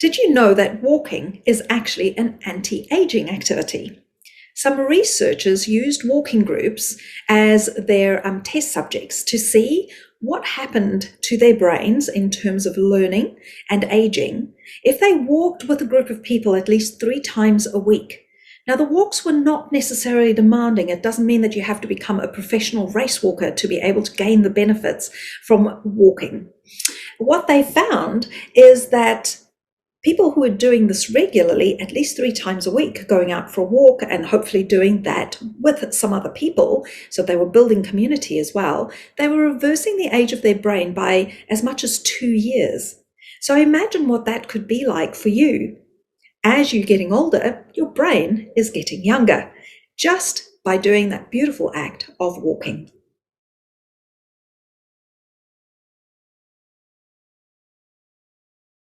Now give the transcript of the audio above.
Did you know that walking is actually an anti-aging activity? Some researchers used walking groups as their test subjects to see what happened to their brains in terms of learning and aging if they walked with a group of people at least 3 times a week. Now, the walks were not necessarily demanding. It doesn't mean that you have to become a professional race walker to be able to gain the benefits from walking. What they found is that people who are doing this regularly, at least 3 times a week, going out for a walk and hopefully doing that with some other people, so they were building community as well, they were reversing the age of their brain by as much as 2 years. So imagine what that could be like for you. As you're getting older, your brain is getting younger, just by doing that beautiful act of walking.